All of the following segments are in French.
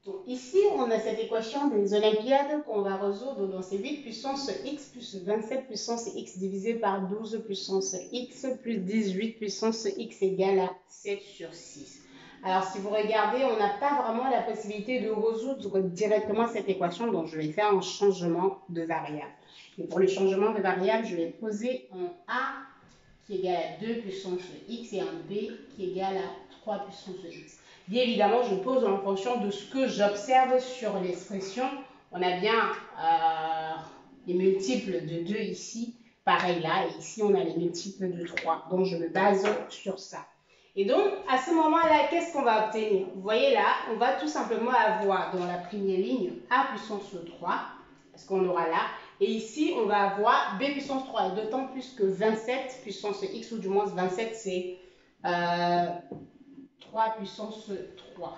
Donc ici, on a cette équation des Olympiades qu'on va résoudre. Donc c'est 8 puissance x plus 27 puissance x divisé par 12 puissance x plus 18 puissance x égale à 7 sur 6. Alors si vous regardez, on n'a pas vraiment la possibilité de résoudre directement cette équation, donc je vais faire un changement de variable. Et pour le changement de variable, je vais poser un a qui est égal à 2 puissance x et un b qui est égal à 3 puissance x. Bien évidemment, je pose en fonction de ce que j'observe sur l'expression. On a bien les multiples de 2 ici, pareil là, et ici on a les multiples de 3. Donc je me base sur ça. Et donc, à ce moment-là, qu'est-ce qu'on va obtenir? Vous voyez là, on va tout simplement avoir dans la première ligne a puissance 3, parce qu'on aura là. Et ici, on va avoir b puissance 3, d'autant plus que 27 puissance x, ou du moins 27, c'est 3 puissance 3.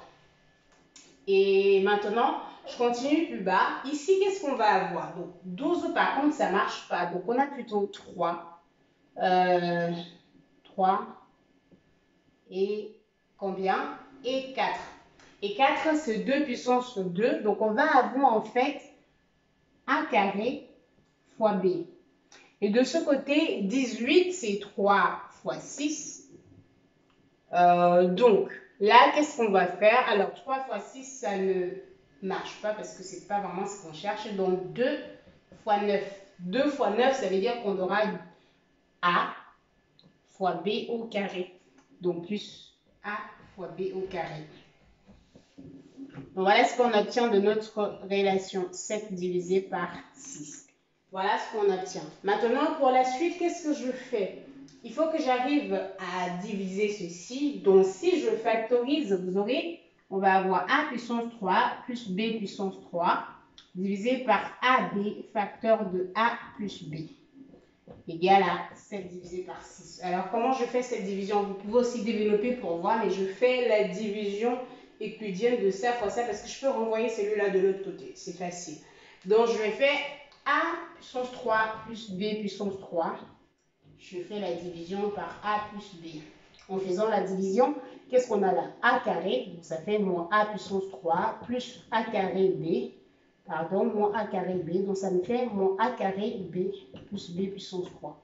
Et maintenant, je continue plus bas. Ici, qu'est-ce qu'on va avoir? Donc, 12, par contre, ça ne marche pas. Donc, on a plutôt 3. 3 et combien? Et 4. Et 4, c'est 2 puissance 2. Donc, on va avoir en fait a carré fois b. Et de ce côté, 18, c'est 3 fois 6. Donc, là, qu'est-ce qu'on va faire? Alors, 3 fois 6, ça ne marche pas parce que ce n'est pas vraiment ce qu'on cherche. Donc, 2 fois 9. 2 fois 9, ça veut dire qu'on aura a fois b au carré. Donc, plus a fois b au carré. Donc, voilà ce qu'on obtient de notre relation 7 divisé par 6. Voilà ce qu'on obtient. Maintenant, pour la suite, qu'est-ce que je fais? Il faut que j'arrive à diviser ceci. Donc, si je factorise, vous aurez, on va avoir a puissance 3 plus b puissance 3 divisé par ab facteur de a plus b égale à 7 divisé par 6. Alors, comment je fais cette division? Vous pouvez aussi développer pour voir, mais je fais la division euclidienne de ça fois ça parce que je peux renvoyer celui-là de l'autre côté. C'est facile. Donc, je vais faire a puissance 3 plus b puissance 3. Je fais la division par a plus b. En faisant la division, qu'est-ce qu'on a là? A carré, donc ça fait moins a puissance 3 plus a carré b, pardon, moins a carré b, donc ça me fait moins a carré b plus b puissance 3.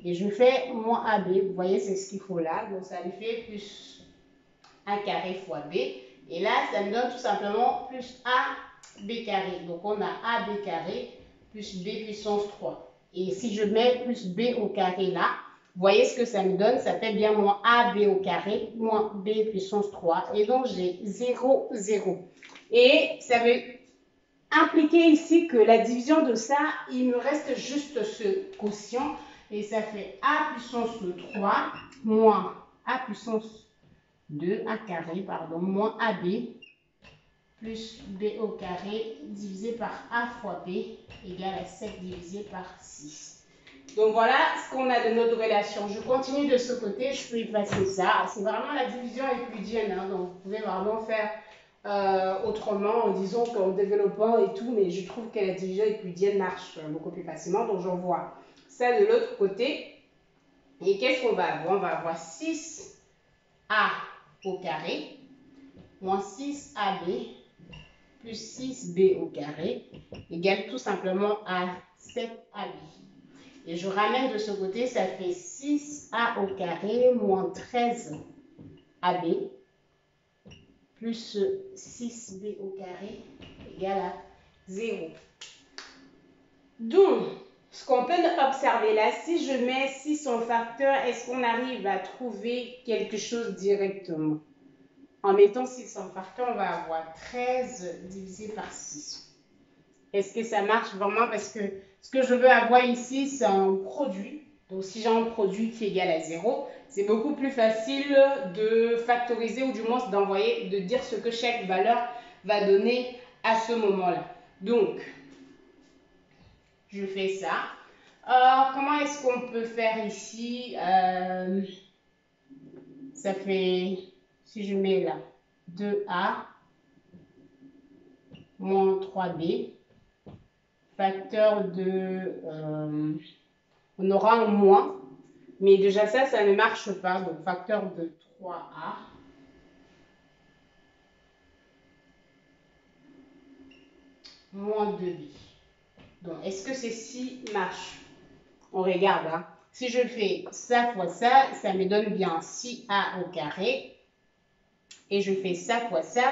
Et je fais moins ab, vous voyez, c'est ce qu'il faut là, donc ça me fait plus a carré fois b. Et là, ça me donne tout simplement plus a b carré. Donc on a a b carré plus b puissance 3. Et si je mets plus b au carré là, vous voyez ce que ça me donne? Ça fait bien moins ab au carré moins b puissance 3. Et donc j'ai 0, 0. Et ça veut impliquer ici que la division de ça, il me reste juste ce quotient. Et ça fait a puissance 3 moins a puissance 2, a carré, pardon, moins ab plus b au carré divisé par a fois b égale à 7 divisé par 6. Donc voilà ce qu'on a de notre relation. Je continue de ce côté, je peux effacer ça. C'est vraiment la division euclidienne, hein, donc vous pouvez vraiment faire autrement en disant qu'en développant et tout, mais je trouve que la division euclidienne marche beaucoup plus facilement. Donc j'envoie ça de l'autre côté. Et qu'est-ce qu'on va avoir? On va avoir 6a au carré moins 6ab plus 6b au carré égale tout simplement à 7ab. Et je ramène de ce côté, ça fait 6a au carré moins 13ab plus 6b au carré égale à 0. Donc, ce qu'on peut observer là, si je mets 6 en facteur, est-ce qu'on arrive à trouver quelque chose directement? En mettant 6 en facteur, on va avoir 13 divisé par 6. Est-ce que ça marche vraiment? Parce que ce que je veux avoir ici, c'est un produit. Donc, si j'ai un produit qui est égal à 0, c'est beaucoup plus facile de factoriser ou du moins d'envoyer, de dire ce que chaque valeur va donner à ce moment-là. Donc, je fais ça. Comment est-ce qu'on peut faire ici? Ça fait, si je mets là, 2a moins 3b, facteur de, on aura un moins, mais déjà ça ne marche pas, donc facteur de 3a moins 2b. Donc, est-ce que ceci marche? On regarde, hein. Si je fais ça fois ça, ça me donne bien 6a au carré. Et je fais ça fois ça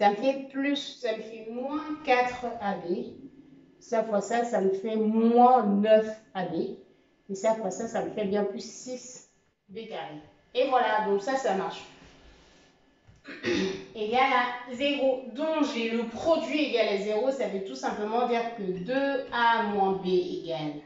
me fait plus, ça me fait moins 4ab. Ça fois ça me fait moins 9ab. Et ça fois ça me fait bien plus 6b carré. Et voilà, donc ça marche. Égal à 0. Donc, j'ai le produit égal à 0. Ça veut tout simplement dire que 2a moins b égale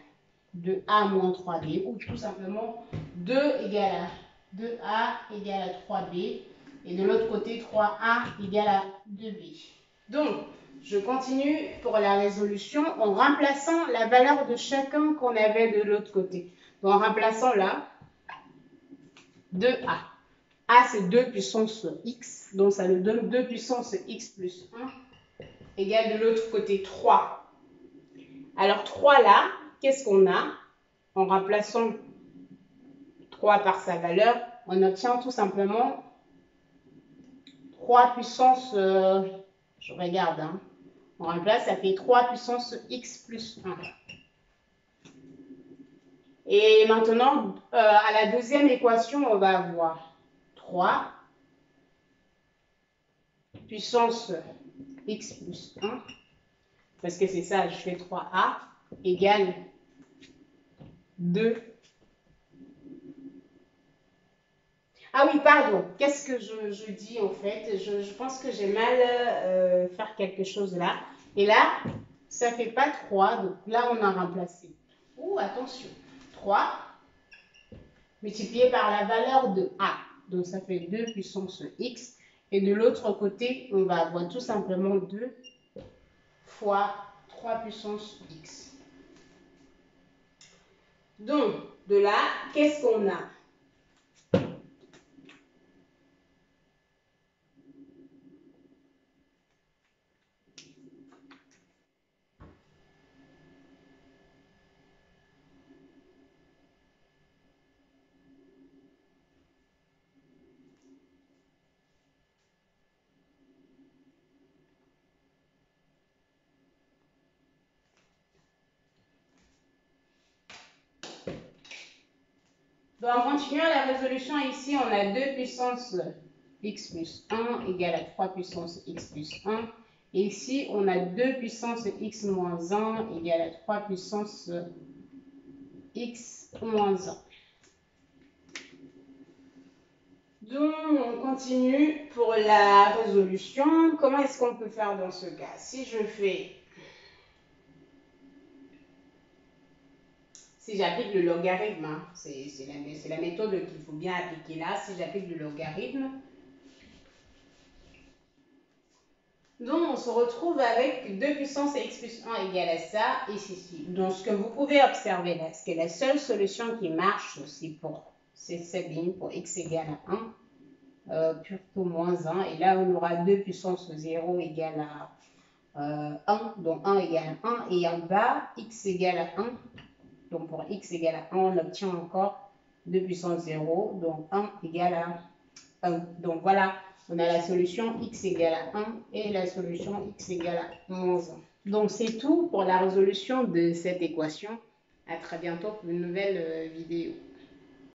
2a moins 3b. Ou tout simplement 2 égale à 2a égale à 3b. Et de l'autre côté, 3a égale à 2b. Donc, je continue pour la résolution en remplaçant la valeur de chacun qu'on avait de l'autre côté. Donc, en remplaçant là, 2a. A, c'est 2 puissance x. Donc, ça nous donne 2 puissance x plus 1 égale de l'autre côté 3. Alors, 3 là, qu'est-ce qu'on a? En remplaçant 3 par sa valeur, on obtient tout simplement 3 puissance, je regarde, hein. On remplace, ça fait 3 puissance x plus 1. Et maintenant, à la deuxième équation, on va avoir 3 puissance x plus 1, parce que c'est ça, je fais 3a, égale 2. Ah oui, pardon, qu'est-ce que je dis en fait? Je pense que j'ai mal faire quelque chose là. Et là, ça fait pas 3, donc là on a remplacé. Oh, attention, 3 multiplié par la valeur de a. Donc ça fait 2 puissance x. Et de l'autre côté, on va avoir tout simplement 2 fois 3 puissance x. Donc, de là, qu'est-ce qu'on a? Donc, en continuant la résolution, ici, on a 2 puissance x plus 1 égale à 3 puissance x plus 1. Et ici, on a 2 puissance x moins 1 égale à 3 puissance x moins 1. Donc, on continue pour la résolution. Comment est-ce qu'on peut faire dans ce cas? Si j'applique le logarithme, hein, c'est la méthode qu'il faut bien appliquer là. Si j'applique le logarithme, donc on se retrouve avec 2 puissance x plus 1 égale à ça et ceci. Donc ce que vous pouvez observer là, c'est que la seule solution qui marche, c'est cette ligne pour x égale à 1, plutôt moins 1. Et là, on aura 2 puissance 0 égale à 1, donc 1 égale à 1. Et en bas, x égale à 1. Donc, pour x égale à 1, on obtient encore 2 puissance 0. Donc, 1 égale à 1. Donc, voilà, on a la solution x égale à 1 et la solution x égale à moins 1. Donc, c'est tout pour la résolution de cette équation. À très bientôt pour une nouvelle vidéo.